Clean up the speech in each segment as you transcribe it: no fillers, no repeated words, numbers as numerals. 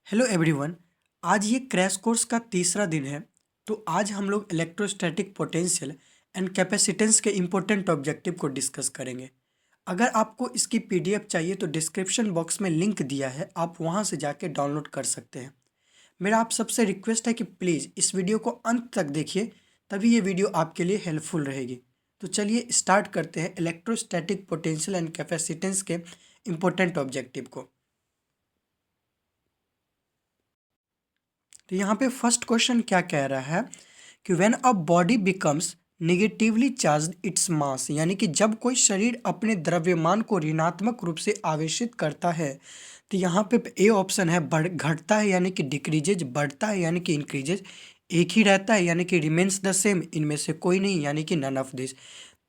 Hello everyone. आज ये crash course का तीसरा दिन है। तो आज हम लोग इलेक्ट्रोस्टैटिक पोटेंशियल एंड कैपेसिटेंस के इम्पोर्टेंट ऑब्जेक्टिव को डिस्कस करेंगे। अगर आपको इसकी पीडीएफ चाहिए तो डिस्क्रिप्शन बॉक्स में लिंक दिया है, आप वहाँ से जाके डाउनलोड कर सकते हैं। मेरा आप सबसे रिक्वेस्ट है कि प्लीज़ इस वीडियो को अंत तक देखिए, तभी ये वीडियो आपके लिए हेल्पफुल रहेगी। तो चलिए स्टार्ट करते हैं इलेक्ट्रोस्टैटिक पोटेंशियल एंड कैपेसिटेंस के इम्पोर्टेंट ऑब्जेक्टिव को। तो यहाँ पे फर्स्ट क्वेश्चन क्या कह रहा है कि when a body becomes negatively charged its mass, यानी कि जब कोई शरीर अपने द्रव्यमान को ऋणात्मक रूप से आवेशित करता है। तो यहाँ पे ए ऑप्शन है बढ़ घटता है यानी कि डिक्रीजेज, बढ़ता है यानी कि इंक्रीजेज, एक ही रहता है यानी कि रिमेन्स द सेम, इनमें से कोई नहीं यानी कि नन ऑफ दिस।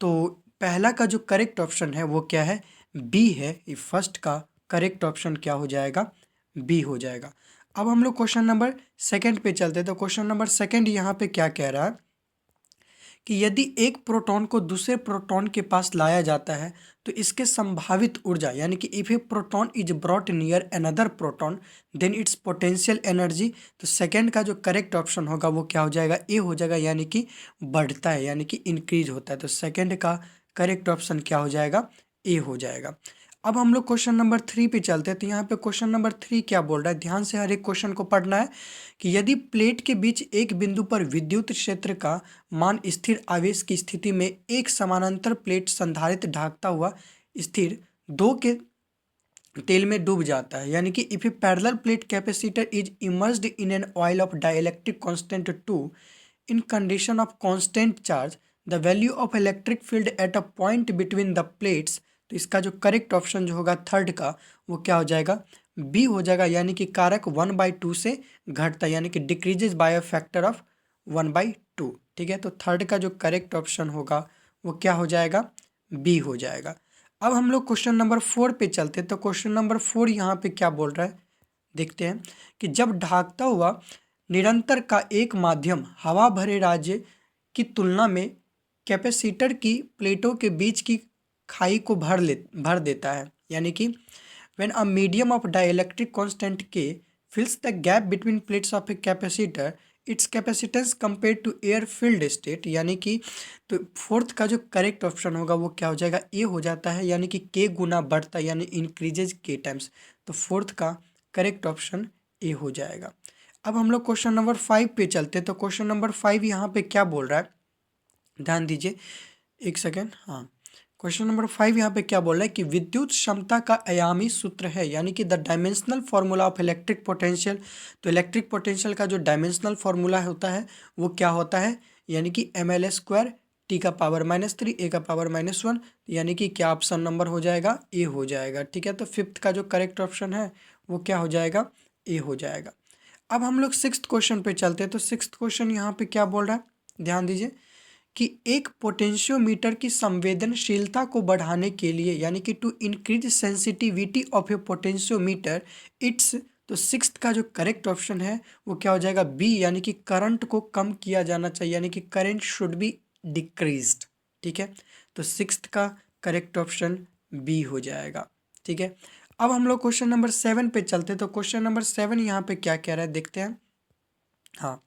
तो पहला का जो करेक्ट ऑप्शन है वो क्या है, बी है। ये फर्स्ट का करेक्ट ऑप्शन क्या हो जाएगा, बी हो जाएगा। अब हम लोग क्वेश्चन नंबर सेकंड पे चलते हैं। तो क्वेश्चन नंबर सेकंड यहाँ पे क्या कह रहा है कि यदि एक प्रोटॉन को दूसरे प्रोटॉन के पास लाया जाता है तो इसके संभावित ऊर्जा, यानी कि if a proton is brought near another proton then its potential energy. तो सेकंड का जो करेक्ट ऑप्शन होगा वो क्या हो जाएगा, ए हो जाएगा, यानी कि बढ़ता है यानी कि इंक्रीज होता है। तो सेकंड का करेक्ट ऑप्शन क्या हो जाएगा, ए हो जाएगा। अब हम लोग क्वेश्चन नंबर थ्री पे चलते हैं। तो यहाँ पे क्वेश्चन नंबर थ्री क्या बोल रहा है, ध्यान से हर एक क्वेश्चन को पढ़ना है कि यदि प्लेट के बीच एक बिंदु पर विद्युत क्षेत्र का मान स्थिर आवेश की स्थिति में एक समानांतर प्लेट संधारित्र ढांकता हुआ स्थिर दो के तेल में डूब जाता है, यानी कि if A parallel plate capacitor is immersed in an oil of dielectric constant 2 in condition of constant charge, the value of electric field at a point between the plates. तो इसका जो करेक्ट ऑप्शन जो होगा third का वो क्या हो जाएगा, बी हो जाएगा, यानी कि कारक 1/2 से घटता है यानी कि decreases bye a factor of 1/2। ठीक है, तो थर्ड का जो करेक्ट ऑप्शन होगा वो क्या हो जाएगा, बी हो जाएगा। अब हम लोग क्वेश्चन नंबर फोर पे चलते हैं। तो क्वेश्चन नंबर फोर यहाँ पे क्या बोल रहा है, देखते हैं कि जब ढाकता हुआ निरंतर का एक माध्यम हवा भरे राज्य की तुलना में कैपेसिटर की प्लेटों के बीच की खाई को भर देता है, यानी कि when a medium of dielectric constant के fills the gap between plates of a capacitor its capacitance compared to air filled state, यानी कि तो फोर्थ का जो करेक्ट ऑप्शन होगा वो क्या हो जाएगा, ए हो जाता है, यानी कि के गुना बढ़ता है यानी इंक्रीजेज के टाइम्स। तो फोर्थ का करेक्ट ऑप्शन ए हो जाएगा। अब हम लोग क्वेश्चन नंबर फाइव पे चलते हैं। तो क्वेश्चन नंबर फाइव यहाँ पे क्या बोल रहा है, ध्यान दीजिए एक सेकेंड। हाँ, क्वेश्चन नंबर फाइव यहाँ पे क्या बोल रहा है कि विद्युत क्षमता का आयामी सूत्र है, यानी कि the dimensional formula of electric potential. तो इलेक्ट्रिक पोटेंशियल का जो डायमेंशनल फार्मूला होता है वो क्या होता है, यानी कि ml² T⁻⁻3 A⁻−1, यानी कि क्या ऑप्शन नंबर हो जाएगा, ए हो जाएगा। ठीक है, तो फिफ्थ का जो करेक्ट ऑप्शन है वो क्या हो जाएगा, ए हो जाएगा। अब हम लोग सिक्स्थ क्वेश्चन पे चलते हैं। तो सिक्स्थ क्वेश्चन यहाँ पे क्या बोल रहा है, ध्यान दीजिए कि एक पोटेंशियोमीटर की संवेदनशीलता को बढ़ाने के लिए, यानी कि to increase sensitivity of a potentiometer its. तो सिक्स्थ का जो करेक्ट ऑप्शन है वो क्या हो जाएगा, बी, यानी कि करंट को कम किया जाना चाहिए, यानी कि करंट शुड बी डिक्रीज्ड। ठीक है, तो सिक्स्थ का करेक्ट ऑप्शन बी हो जाएगा। ठीक है, अब हम लोग क्वेश्चन नंबर सेवन पे चलते हैं। तो क्वेश्चन नंबर सेवन यहाँ पे क्या कह रहा है, देखते हैं। हाँ,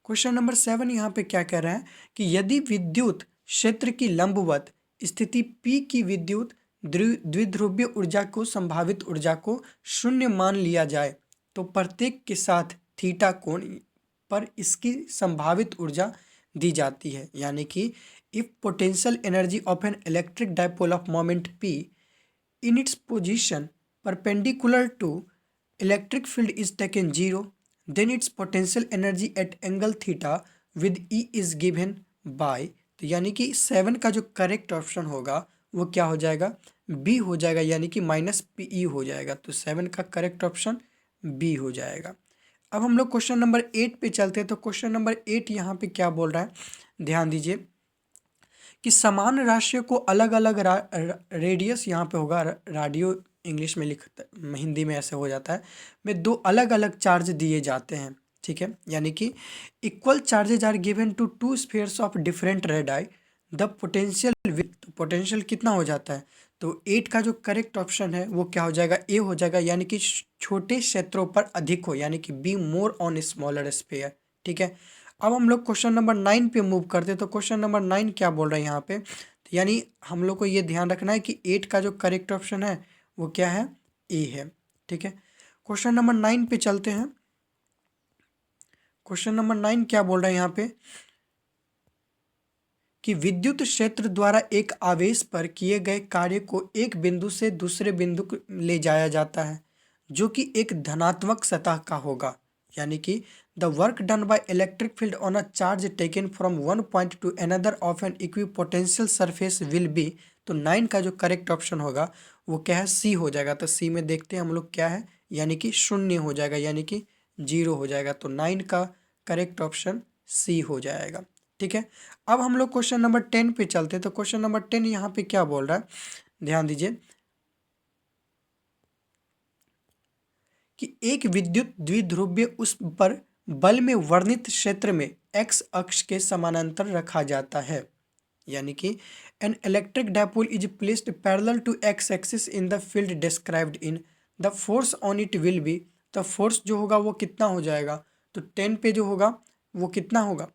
क्वेश्चन नंबर सेवन यहाँ पे क्या कह रहा है कि यदि विद्युत क्षेत्र की लंबवत स्थिति P की विद्युत द्विध्रुवीय ऊर्जा को संभावित ऊर्जा को शून्य मान लिया जाए तो प्रत्येक के साथ थीटा कोण पर इसकी संभावित ऊर्जा दी जाती है, यानी कि if potential energy of an electric dipole of moment P in its position perpendicular to electric field is taken 0, then its potential energy at angle theta with E is given by। तो यानी कि seven का जो correct option होगा वो क्या हो जाएगा, बी हो जाएगा, यानी कि -PE हो जाएगा। तो सेवन का करेक्ट ऑप्शन बी हो जाएगा। अब हम लोग क्वेश्चन नंबर एट पे चलते हैं। तो क्वेश्चन नंबर एट यहाँ पे क्या बोल रहा है, ध्यान दीजिए कि समान राशियों को अलग अलग रेडियस यहाँ पे होगा, रेडियो इंग्लिश में लिखता, हिंदी में ऐसे हो जाता है, में दो अलग अलग चार्ज दिए जाते हैं। ठीक है, यानी कि equal charges are given to two spheres of different radii, the potential with, potential कितना हो जाता है, तो 8 का जो करेक्ट ऑप्शन है वो क्या हो जाएगा, ए हो जाएगा, यानी कि छोटे क्षेत्रों पर अधिक हो, यानी कि be more on smaller sphere. ठीक है, अब हम लोग क्वेश्चन नंबर 9 पे मूव करते हैं। तो क्वेश्चन नंबर 9 क्या बोल रहे हैं यहाँ पे, तो यानी हम लोग को ये ध्यान रखना है कि 8 का जो करेक्ट ऑप्शन है वो क्या है, ए है। ठीक है, क्वेश्चन नंबर 9 पे चलते हैं। क्वेश्चन नंबर 9 क्या बोल रहे हैं यहाँ पे कि विद्युत क्षेत्र द्वारा एक आवेश पर किए गए कार्य को एक बिंदु से दूसरे बिंदु को ले जाया जाता है जो कि एक धनात्मक सतह का होगा, यानी कि the work done by electric field on a charge taken from one point to another of an equipotential surface will be. तो 9 का जो करेक्ट ऑप्शन होगा वो क्या है, सी हो जाएगा। तो सी में देखते हैं हम लोग क्या है, यानी कि शून्य हो जाएगा, यानी कि 0 हो जाएगा। तो 9 का करेक्ट ऑप्शन सी हो जाएगा। ठीक है, अब हम लोग क्वेश्चन नंबर 10 पे चलते हैं। तो क्वेश्चन नंबर 10 यहाँ पे क्या बोल रहा है, ध्यान दीजिए कि एक विद्युत द्विध्रुवीय उस पर बल में वर्णित क्षेत्र में एक्स अक्ष के समानांतर रखा जाता है, यानी कि an electric dipole is placed parallel to x axis in the field described in the force on it will be. The force जो होगा वो कितना हो जाएगा, तो 10 पे जो होगा वो कितना होगा,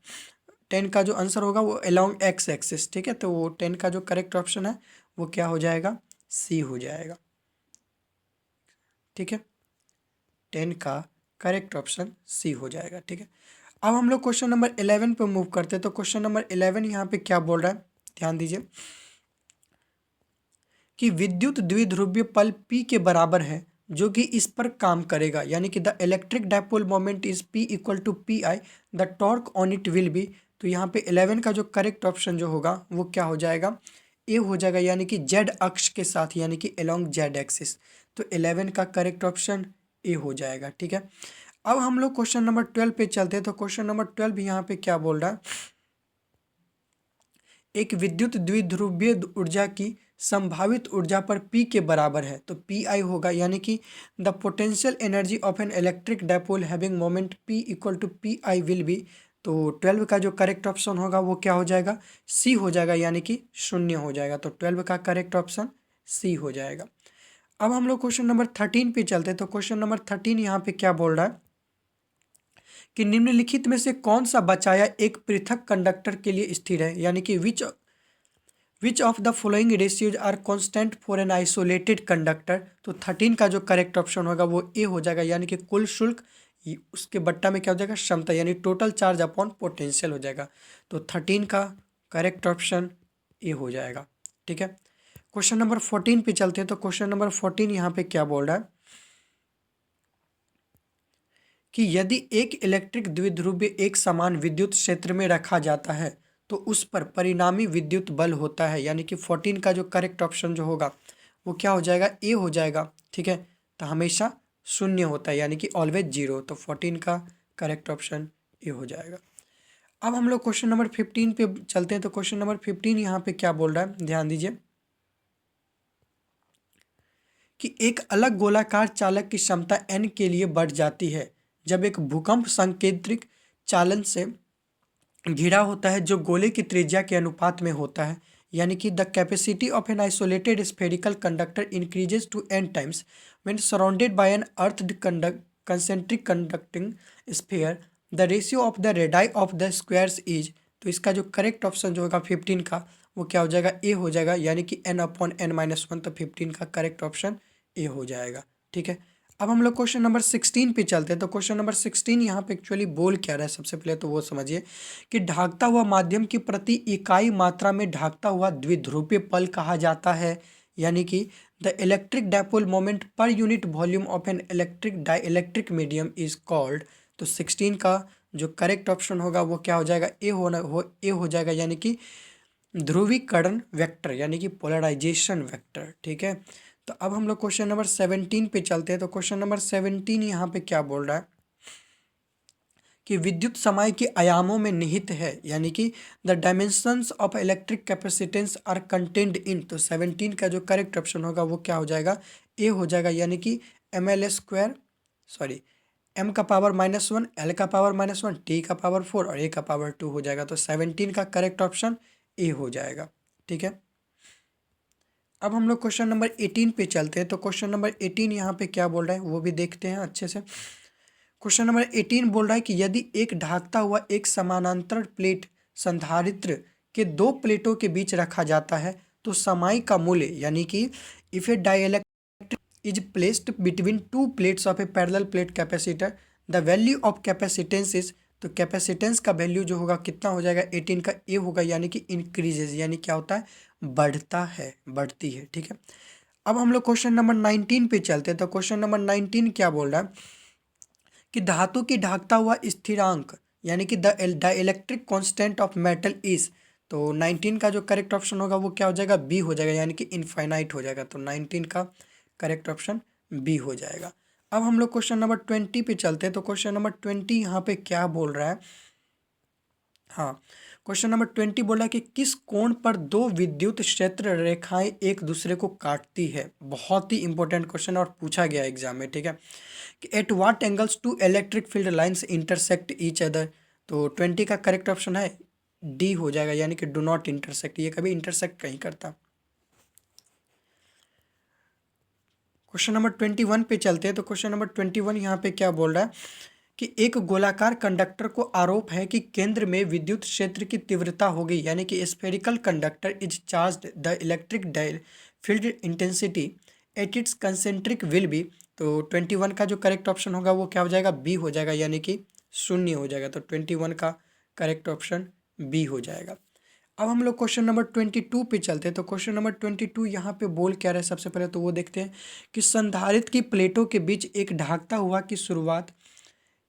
10 का जो आंसर होगा वो अलोंग एक्स एक्सिस। ठीक है, तो वो 10 का जो करेक्ट ऑप्शन है वो क्या हो जाएगा, सी हो जाएगा। ठीक है, 10 का करेक्ट ऑप्शन सी हो जाएगा। ठीक है, अब हम लोग क्वेश्चन नंबर 11 पे मूव करते हैं। तो क्वेश्चन नंबर 11 यहाँ पे क्या बोल रहा है, ध्यान दीजिए कि विद्युत द्विध्रुवीय पल P के बराबर है जो कि इस पर काम करेगा, यानी कि the electric dipole moment is P equal to P I, the torque on it will be. तो यहाँ पे 11 का जो करेक्ट ऑप्शन जो होगा वो क्या हो जाएगा, ए हो जाएगा, यानी कि जेड अक्ष के साथ, यानी कि अलोंग जेड एक्सिस। तो 11 का करेक्ट ऑप्शन ए हो जाएगा। ठीक है, अब हम लोग क्वेश्चन नंबर 12 पे चलते हैं। तो क्वेश्चन नंबर 12 यहाँ पे क्या बोल रहा है, एक विद्युत द्विध्रुवीय ऊर्जा की संभावित ऊर्जा पर P के बराबर है। तो पी आई होगा, यानी कि the potential energy of an electric dipole having moment P equal to P I will be. तो 12 का जो करेक्ट ऑप्शन होगा वो क्या हो जाएगा, सी हो जाएगा, यानी कि शून्य हो जाएगा। तो 12 का करेक्ट ऑप्शन सी हो जाएगा। अब हम लोग क्वेश्चन नंबर 13 पे चलते हैं। तो क्वेश्चन नंबर 13 यहाँ पे क्या बोल रहा है कि निम्नलिखित में से कौन सा बचाया एक पृथक कंडक्टर के लिए स्थिर है, यानी कि which of the following ratios are constant for an isolated conductor. तो 13 का जो करेक्ट ऑप्शन होगा वो ए हो जाएगा, यानी कि कुल शुल्क उसके बट्टा में क्या हो जाएगा, क्षमता, यानी टोटल चार्ज अपॉन पोटेंशियल हो जाएगा। तो 13 का करेक्ट ऑप्शन ए हो जाएगा। ठीक है, क्वेश्चन नंबर 14 पे चलते हैं। तो क्वेश्चन नंबर 14 यहाँ पे क्या बोल रहा है कि यदि एक इलेक्ट्रिक द्विध्रुवीय एक समान विद्युत क्षेत्र में रखा जाता है तो उस पर परिणामी विद्युत बल होता है, यानी कि 14 का जो करेक्ट ऑप्शन जो होगा वो क्या हो जाएगा, ए हो जाएगा। ठीक है, तो हमेशा शून्य होता है, यानी कि ऑलवेज 0। तो 14 का करेक्ट ऑप्शन ए हो जाएगा। अब हम लोग क्वेश्चन नंबर 15 पे चलते हैं। तो क्वेश्चन नंबर 15 यहाँ पे क्या बोल रहा है, ध्यान दीजिए कि एक अलग गोलाकार चालक की क्षमता n के लिए बढ़ जाती है जब एक भूकंप संकेंद्रित चालन से घिरा होता है जो गोले की त्रिज्या के अनुपात में होता है, यानी कि the capacity of an isolated spherical conductor increases to n times when surrounded by an earthed concentric conducting sphere, the ratio of the radii of the squares is. तो इसका जो करेक्ट ऑप्शन जो होगा 15 का वो क्या हो जाएगा, ए हो जाएगा, यानी कि n/n-1। तो 15 का करेक्ट ऑप्शन ए हो जाएगा। ठीक है, अब हम लोग क्वेश्चन नंबर 16 पे चलते हैं। तो क्वेश्चन नंबर 16 यहाँ पे एक्चुअली बोल क्या रहा है, सबसे पहले तो वो समझिए कि ढाकता हुआ माध्यम की प्रति इकाई मात्रा में ढाकता हुआ द्विध्रुवीय पल कहा जाता है, यानी कि the electric dipole moment per unit volume of an electric dielectric medium is called. तो 16 का जो करेक्ट ऑप्शन होगा वो क्या हो जाएगा, ए हो जाएगा, यानी कि ध्रुवीकरण वेक्टर, यानी कि पोलराइजेशन वेक्टर। ठीक है, तो अब हम लोग क्वेश्चन नंबर 17 पे चलते हैं। तो क्वेश्चन नंबर 17 यहाँ पे क्या बोल रहा है कि विद्युत समाई के आयामों में निहित है, यानी कि the dimensions of electric capacitance are contained in. तो 17 का जो करेक्ट ऑप्शन होगा वो क्या हो जाएगा, ए हो जाएगा, यानी कि m का पावर -1, l का पावर -1, t का पावर 4 और a का पावर 2 हो जाएगा। तो 17 का करेक्ट ऑप्शन ए हो जाएगा। ठीक है, अब हम लोग क्वेश्चन नंबर 18 पे चलते हैं। तो क्वेश्चन नंबर 18 यहाँ पे क्या बोल रहा है वो भी देखते हैं अच्छे से। क्वेश्चन नंबर 18 बोल रहा है कि यदि एक ढाकता हुआ एक समानांतर प्लेट संधारित्र के दो प्लेटों के बीच रखा जाता है तो समाई का मूल्य, यानी कि if A dielectric is placed between two plates of A parallel plate capacitor, the value of capacitance is, तो कैपेसिटेंस का वैल्यू जो होगा कितना हो जाएगा, 18 का ए होगा, यानी कि इंक्रीजेज, यानी क्या होता है, बढ़ता है, बढ़ती है। ठीक है, अब हम लोग क्वेश्चन नंबर 19 पे चलते हैं। तो क्वेश्चन नंबर 19 क्या बोल रहा है कि धातु की ढाकता हुआ स्थिरांक, यानी कि the electric constant of metal is, तो 19 का जो करेक्ट ऑप्शन होगा वो क्या हो जाएगा, बी हो जाएगा, यानी कि इनफाइनाइट हो जाएगा। तो 19 का करेक्ट ऑप्शन बी हो जाएगा। अब हम लोग क्वेश्चन नंबर 20 पे चलते हैं। तो क्वेश्चन नंबर 20 यहाँ पे क्या बोल रहा है, हाँ, क्वेश्चन नंबर 20 बोला कि किस कोण पर दो विद्युत क्षेत्र रेखाएं एक दूसरे को काटती है। बहुत ही इंपॉर्टेंट क्वेश्चन और पूछा गया एग्जाम में। ठीक है, कि at what angles two electric field lines intersect each other, तो 20 का करेक्ट ऑप्शन है डी हो जाएगा, यानी कि डू नॉट इंटरसेक्ट, ये कभी इंटरसेक्ट नहीं करता। क्वेश्चन नंबर 21 पे चलते हैं। तो क्वेश्चन नंबर 21 यहाँ पे क्या बोल रहा है कि एक गोलाकार कंडक्टर को आरोप है कि केंद्र में विद्युत क्षेत्र की तीव्रता होगी, यानी कि spherical conductor is charged the electric field intensity at its concentric will be, तो 21 का जो करेक्ट ऑप्शन होगा वो क्या हो जाएगा, बी हो जाएगा, यानी कि शून्य हो जाएगा। तो 21 का करेक्ट ऑप्शन बी हो जाएगा। अब हम लोग क्वेश्चन नंबर 22 पे चलते हैं। तो क्वेश्चन नंबर 22 यहाँ पे बोल क्या रहा है, सबसे पहले तो वो देखते हैं कि संधारित्र की प्लेटों के बीच एक ढाकता हुआ की शुरुआत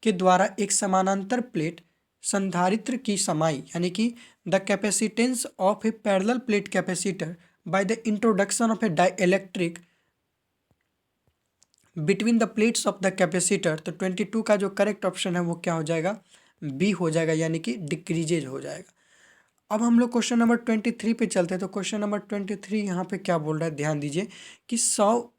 के द्वारा एक समानांतर प्लेट संधारित्र की समाई, यानी कि the capacitance of A parallel plate capacitor by the introduction of A dielectric between the plates of the capacitor, तो 22 का जो करेक्ट ऑप्शन है वो क्या हो जाएगा, बी हो जाएगा, यानी कि डिक्रीजेज हो जाएगा। अब हम लोग क्वेश्चन नंबर 23 पे चलते हैं। तो क्वेश्चन नंबर 23 यहाँ पे क्या बोल रहा है, ध्यान दीजिए कि 100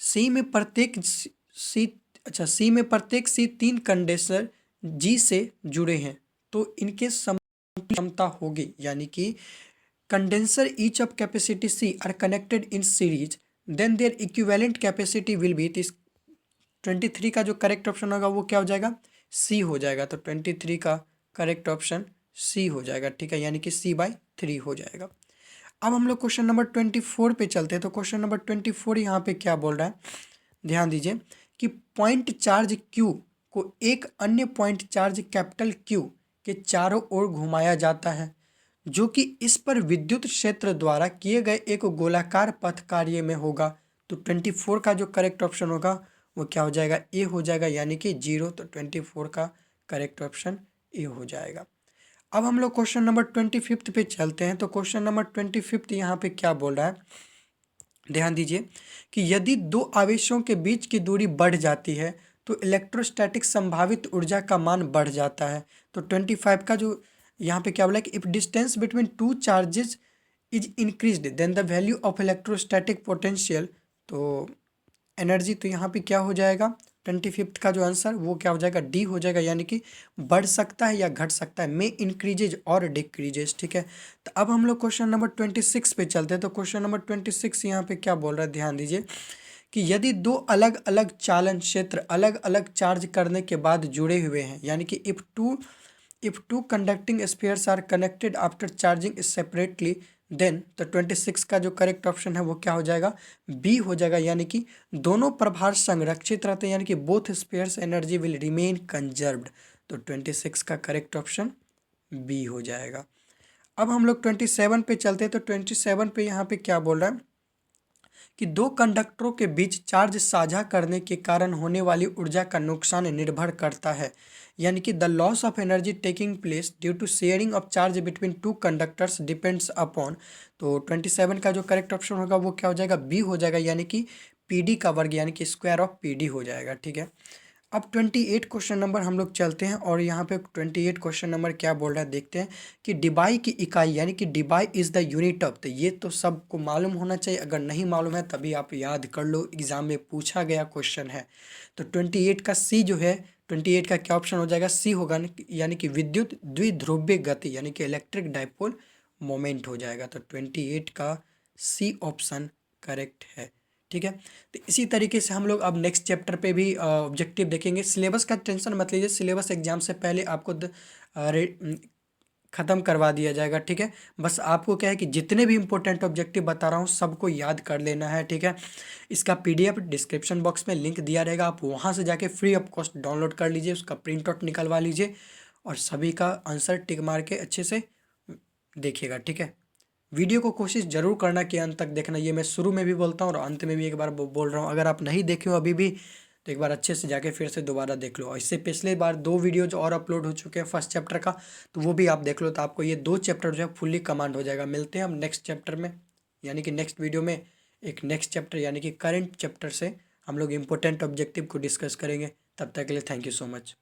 सी में प्रत्येक सी, अच्छा, सी में प्रत्येक सी 3 कंडेंसर जी से जुड़े हैं तो इनके क्षमता होगी, यानी कि condenser each of capacity C are connected in series then their equivalent capacity will be, 23 का जो करेक्ट ऑप्शन होगा वो क्या हो जाएगा, सी हो जाएगा। तो 23 का करेक्ट ऑप्शन सी हो जाएगा। ठीक है, यानी कि C/3 हो जाएगा। अब हम लोग क्वेश्चन नंबर 24 पे चलते हैं। तो क्वेश्चन नंबर 24 यहाँ पे क्या बोल रहा है, ध्यान दीजिए कि पॉइंट चार्ज Q को एक अन्य पॉइंट चार्ज कैपिटल Q के चारों ओर घुमाया जाता है जो कि इस पर विद्युत क्षेत्र द्वारा किए गए एक गोलाकार पथ कार्य में होगा। तो 24 का जो करेक्ट ऑप्शन होगा वो क्या हो जाएगा, ए हो जाएगा, यानी कि 0। तो 24 का करेक्ट ऑप्शन ए हो जाएगा। अब हम लोग क्वेश्चन नंबर 25 पे चलते हैं। तो क्वेश्चन नंबर 25 यहाँ पे क्या बोल रहा है, ध्यान दीजिए कि यदि दो आवेशों के बीच की दूरी बढ़ जाती है तो इलेक्ट्रोस्टैटिक संभावित ऊर्जा का मान बढ़ जाता है। तो 25 का जो यहाँ पे क्या बोला कि if distance between two charges is increased then the value of electrostatic potential, तो एनर्जी, तो यहाँ पे क्या हो जाएगा, 25 का जो आंसर वो क्या हो जाएगा, डी हो जाएगा, यानी कि बढ़ सकता है या घट सकता है, में इंक्रीजेज और डिक्रीजेज। ठीक है, तो अब हम लोग क्वेश्चन नंबर 26 पे चलते हैं। तो क्वेश्चन नंबर 26 यहाँ पे क्या बोल रहा है, ध्यान दीजिए कि यदि दो अलग अलग चालन क्षेत्र अलग अलग चार्ज करने के बाद जुड़े हुए हैं, यानी कि if two conducting spheres are connected after charging separately then, तो 26 का जो करेक्ट ऑप्शन है वो क्या हो जाएगा, बी हो जाएगा, यानी कि दोनों प्रभार संरक्षित रहते हैं, यानी कि both spheres energy will remain conserved. तो 26 का करेक्ट ऑप्शन बी हो जाएगा। अब हम लोग 27 पे चलते हैं। तो 27 पे यहाँ पे क्या बोल रहा है कि दो कंडक्टरों के बीच चार्ज साझा करने के कारण होने वाली ऊर्जा का नुकसान निर्भर करता है, यानी कि the loss of energy taking place due to sharing of charge between two conductors depends upon, तो 27 का जो करेक्ट ऑप्शन होगा वो क्या हो जाएगा, बी हो जाएगा, यानी कि PD का वर्ग, यानी कि स्क्वायर ऑफ PD हो जाएगा। ठीक है, अब 28 क्वेश्चन नंबर हम लोग चलते हैं और यहाँ पे 28 क्वेश्चन नंबर क्या बोल रहा है देखते हैं कि डिबाई की इकाई, यानी कि Debye is the unit of, तो ये तो सबको मालूम होना चाहिए, अगर नहीं मालूम है तभी आप याद कर लो, एग्जाम में पूछा गया क्वेश्चन है। तो 28 का सी जो है, 28 का क्या ऑप्शन हो जाएगा, सी होगा, यानी कि विद्युत द्विध्रुवीय गति, यानी कि इलेक्ट्रिक डाइपोल मोमेंट हो जाएगा। तो 28 का सी ऑप्शन करेक्ट है। ठीक है, तो इसी तरीके से हम लोग अब नेक्स्ट चैप्टर पे भी ऑब्जेक्टिव देखेंगे। सिलेबस का टेंशन मत लीजिए, सिलेबस एग्जाम से पहले आपको ख़त्म करवा दिया जाएगा। ठीक है, बस आपको क्या है कि जितने भी इंपॉर्टेंट ऑब्जेक्टिव बता रहा हूँ सबको याद कर लेना है। ठीक है, इसका पीडीएफ डिस्क्रिप्शन बॉक्स में लिंक दिया रहेगा, आप वहाँ से जाके फ्री ऑफ कॉस्ट डाउनलोड कर लीजिए, उसका प्रिंट आउट निकलवा लीजिए और सभी का आंसर टिक मार के अच्छे से देखिएगा। ठीक है, वीडियो को कोशिश जरूर करना कि अंत तक देखना, ये मैं शुरू में भी बोलता हूँ और अंत में भी एक बार बोल रहा हूँ। अगर आप नहीं देखे हो अभी भी तो एक बार अच्छे से जाके फिर से दोबारा देख लो। और इससे पिछले बार 2 वीडियो जो और अपलोड हो चुके हैं फर्स्ट चैप्टर का, तो वो भी आप देख लो, तो आपको ये 2 चैप्टर जो है फुल्ली कमांड हो जाएगा। मिलते हैं हम नेक्स्ट चैप्टर में, यानी कि नेक्स्ट वीडियो में एक नेक्स्ट चैप्टर यानी कि करंट चैप्टर से हम लोग इंपॉर्टेंट ऑब्जेक्टिव को डिस्कस करेंगे। तब तक के लिए थैंक यू सो मच।